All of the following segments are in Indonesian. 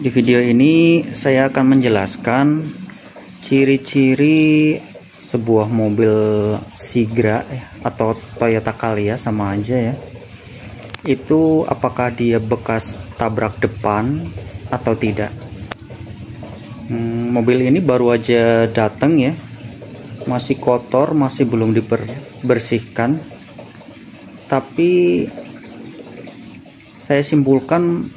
Di video ini saya akan menjelaskan ciri-ciri sebuah mobil Sigra atau Toyota Calya, sama aja ya. Itu apakah dia bekas tabrak depan atau tidak. Mobil ini baru aja datang ya, masih kotor, masih belum dibersihkan. Tapi saya simpulkan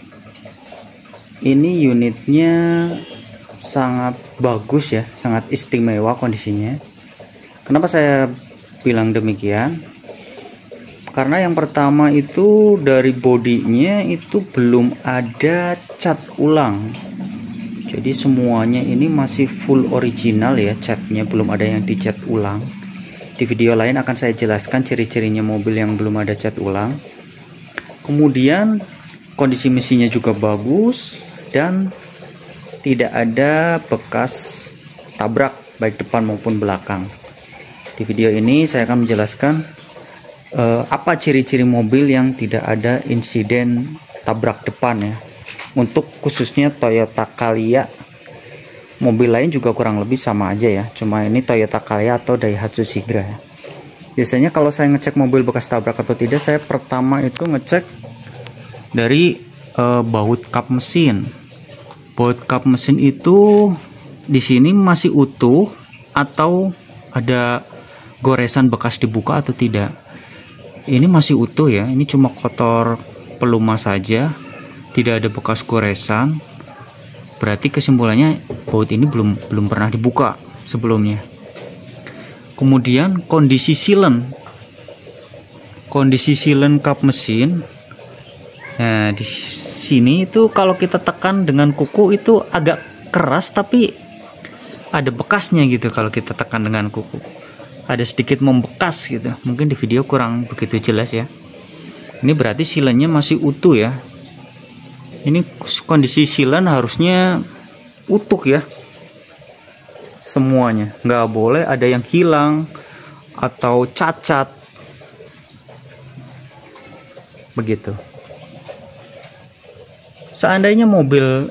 ini unitnya sangat bagus ya, sangat istimewa kondisinya. Kenapa saya bilang demikian? Karena yang pertama itu dari bodinya itu belum ada cat ulang. Jadi semuanya ini masih full original ya, catnya belum ada yang dicat ulang. Di video lain akan saya jelaskan ciri-cirinya mobil yang belum ada cat ulang. Kemudian kondisi mesinnya juga bagus dan tidak ada bekas tabrak baik depan maupun belakang. Di video ini saya akan menjelaskan apa ciri-ciri mobil yang tidak ada insiden tabrak depan ya. Untuk khususnya Toyota Calya, mobil lain juga kurang lebih sama aja ya. Cuma ini Toyota Calya atau Daihatsu Sigra ya. Biasanya kalau saya ngecek mobil bekas tabrak atau tidak, saya pertama itu ngecek dari baut kap mesin. Baut kap mesin itu di sini masih utuh atau ada goresan bekas dibuka atau tidak. Ini masih utuh ya, ini cuma kotor pelumas saja, tidak ada bekas goresan. Berarti kesimpulannya baut ini belum pernah dibuka sebelumnya. Kemudian kondisi silen kap mesin. Nah, di sini itu kalau kita tekan dengan kuku itu agak keras, tapi ada bekasnya gitu. Kalau kita tekan dengan kuku ada sedikit membekas gitu. Mungkin di video kurang begitu jelas ya. Ini berarti silennya masih utuh ya. Ini kondisi silen harusnya utuh ya, semuanya. Nggak boleh ada yang hilang atau cacat begitu. Seandainya mobil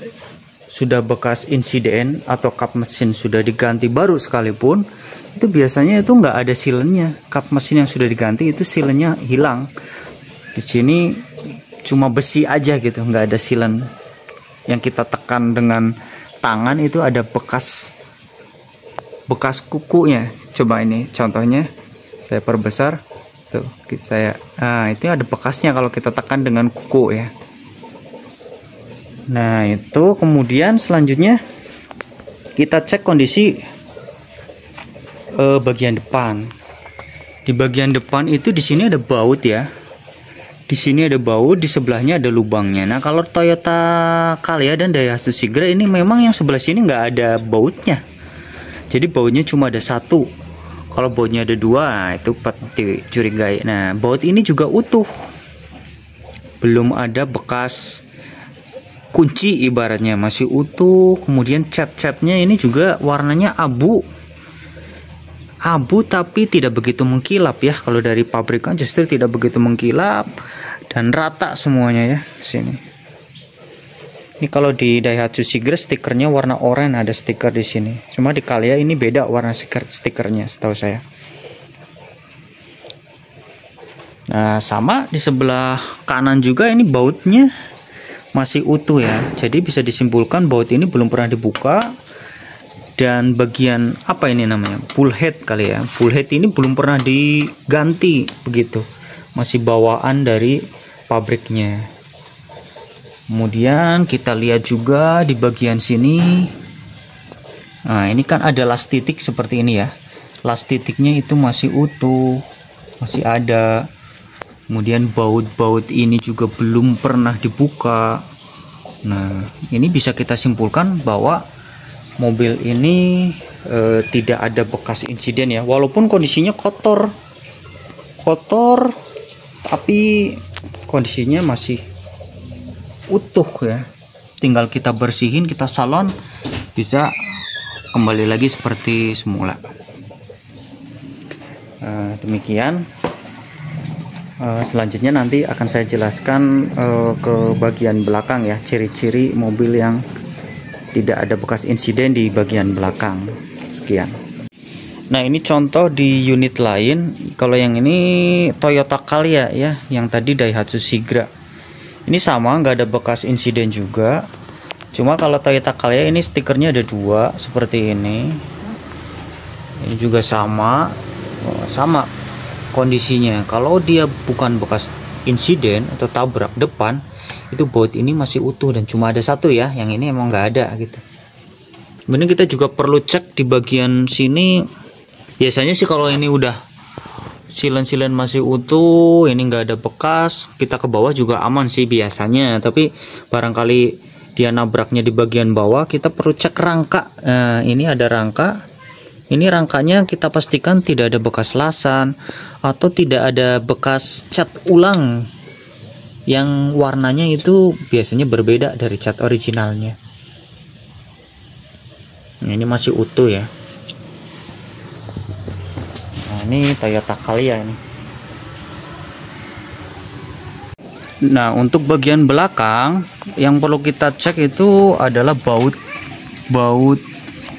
sudah bekas insiden atau kap mesin sudah diganti baru sekalipun, itu biasanya itu nggak ada silennya. Kap mesin yang sudah diganti itu silennya hilang. Di sini cuma besi aja gitu, nggak ada silen. Yang kita tekan dengan tangan itu ada bekas kukunya. Coba ini contohnya, saya perbesar tuh, itu ada bekasnya kalau kita tekan dengan kuku ya. Nah, itu kemudian selanjutnya kita cek kondisi bagian depan. Di bagian depan itu di sini ada baut ya. Di sini ada baut, di sebelahnya ada lubangnya. Nah, kalau Toyota Calya dan Daihatsu Sigra ini memang yang sebelah sini nggak ada bautnya. Jadi bautnya cuma ada satu. Kalau bautnya ada dua, itu dicurigai. Nah, baut ini juga utuh. Belum ada bekas kunci, ibaratnya masih utuh. Kemudian cat-catnya ini juga warnanya abu tapi tidak begitu mengkilap ya. Kalau dari pabrikan justru tidak begitu mengkilap dan rata semuanya ya sini. Ini kalau di Daihatsu Sigra stikernya warna oranye, ada stiker di sini. Cuma di Calya ini beda warna stikernya setahu saya. Nah, sama di sebelah kanan juga ini bautnya masih utuh ya. Jadi bisa disimpulkan baut ini belum pernah dibuka. Dan bagian apa ini namanya, full head kali ya, full head ini belum pernah diganti begitu, masih bawaan dari pabriknya. Kemudian kita lihat juga di bagian sini. Nah, ini kan ada las titik seperti ini ya. Las titiknya itu masih utuh, masih ada. Kemudian baut-baut ini juga belum pernah dibuka. Nah, ini bisa kita simpulkan bahwa mobil ini tidak ada bekas insiden ya. Walaupun kondisinya kotor, tapi kondisinya masih utuh ya. Tinggal kita bersihin, kita salon, bisa kembali lagi seperti semula. Demikian. Selanjutnya nanti akan saya jelaskan ke bagian belakang ya, ciri-ciri mobil yang tidak ada bekas insiden di bagian belakang. Sekian. Nah, ini contoh di unit lain. Kalau yang ini Toyota Calya ya, yang tadi Daihatsu Sigra. Ini sama, nggak ada bekas insiden juga. Cuma kalau Toyota Calya ini stikernya ada 2 seperti ini. Ini juga sama, sama kondisinya. Kalau dia bukan bekas insiden atau tabrak depan, itu baut ini masih utuh dan cuma ada 1 ya. Yang ini emang nggak ada gitu. Kemudian kita juga perlu cek di bagian sini. Biasanya sih kalau ini udah silen-silen masih utuh, ini nggak ada bekas, kita ke bawah juga aman sih biasanya. Tapi barangkali dia nabraknya di bagian bawah, kita perlu cek rangka. Nah, ini ada rangka. Ini rangkanya kita pastikan tidak ada bekas lasan atau tidak ada bekas cat ulang yang warnanya itu biasanya berbeda dari cat originalnya. Nah, ini masih utuh ya. Nah, ini Toyota Calya ini. Nah, untuk bagian belakang yang perlu kita cek itu adalah baut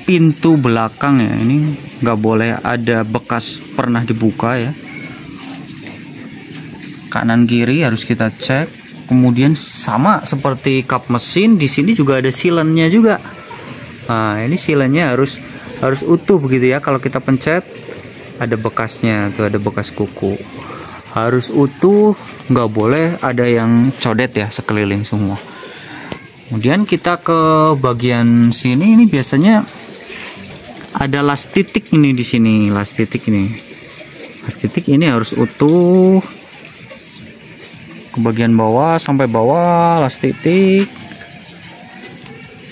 pintu belakang ya. Ini nggak boleh ada bekas pernah dibuka ya. Kanan kiri harus kita cek. Kemudian sama seperti kap mesin, di sini juga ada silennya juga. Nah, ini silennya harus utuh begitu ya. Kalau kita pencet ada bekasnya, tuh ada bekas kuku. Harus utuh, nggak boleh ada yang codet ya sekeliling semua. Kemudian kita ke bagian sini, ini biasanya ada las titik ini di sini, las titik ini. Las titik ini harus utuh. Ke bagian bawah sampai bawah las titik.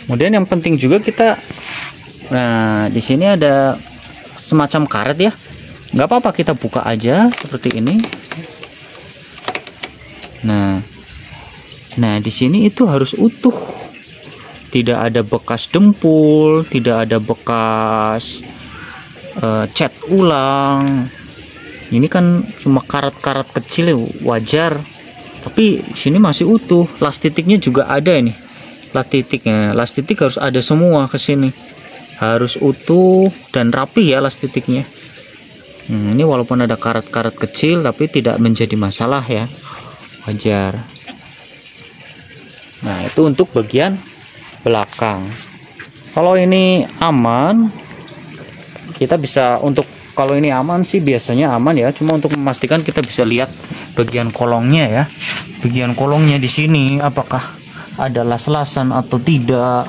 Kemudian yang penting juga kita, nah di sini ada semacam karet ya. Nggak apa-apa kita buka aja seperti ini. Nah di sini itu harus utuh. Tidak ada bekas dempul, tidak ada bekas cat ulang. Ini kan cuma karat-karat kecil ya, wajar. Tapi sini masih utuh. Las titiknya juga ada ini. Las titiknya, las titik harus ada semua ke sini. Harus utuh dan rapi ya las titiknya. Ini walaupun ada karat-karat kecil tapi tidak menjadi masalah ya. Wajar. Nah, itu untuk bagian belakang. Kalau ini aman, kita bisa, untuk kalau ini aman sih biasanya aman ya. Cuma untuk memastikan kita bisa lihat bagian kolongnya ya. Bagian kolongnya di sini apakah ada las-lasan atau tidak,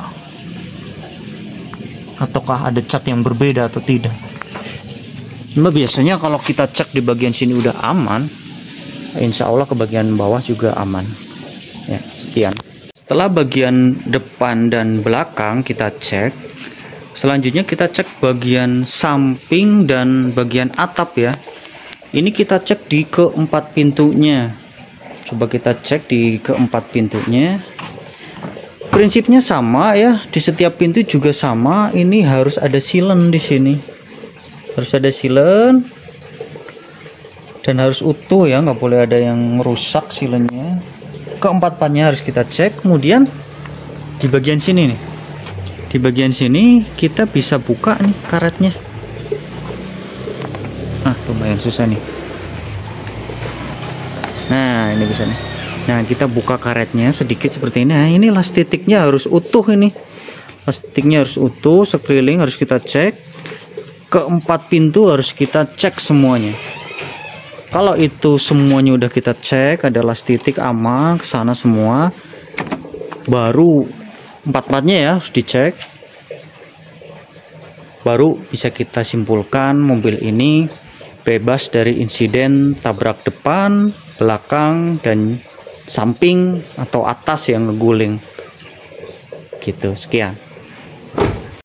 ataukah ada cat yang berbeda atau tidak. Nah, biasanya kalau kita cek di bagian sini udah aman, insya Allah ke bagian bawah juga aman ya. Sekian. Setelah bagian depan dan belakang kita cek, selanjutnya kita cek bagian samping dan bagian atap ya. Ini kita cek di keempat pintunya. Coba kita cek di keempat pintunya. Prinsipnya sama ya, di setiap pintu juga sama. Ini harus ada silen di sini. Harus ada silen dan harus utuh ya, nggak boleh ada yang rusak silennya. Keempat-empatnya harus kita cek. Kemudian di bagian sini nih, di bagian sini kita bisa buka nih karetnya. Lumayan susah nih. Nah, ini bisa nih. Nah, kita buka karetnya sedikit seperti ini. Nah, ini las titiknya harus utuh ini. Las titiknya harus utuh, sekeliling harus kita cek. Keempat pintu harus kita cek semuanya. Kalau itu semuanya udah kita cek, ada las titik aman ke sana semua, baru empat-empatnya ya harus dicek. Baru bisa kita simpulkan mobil ini bebas dari insiden tabrak depan, belakang, dan samping atau atas yang ngeguling. Gitu, sekian.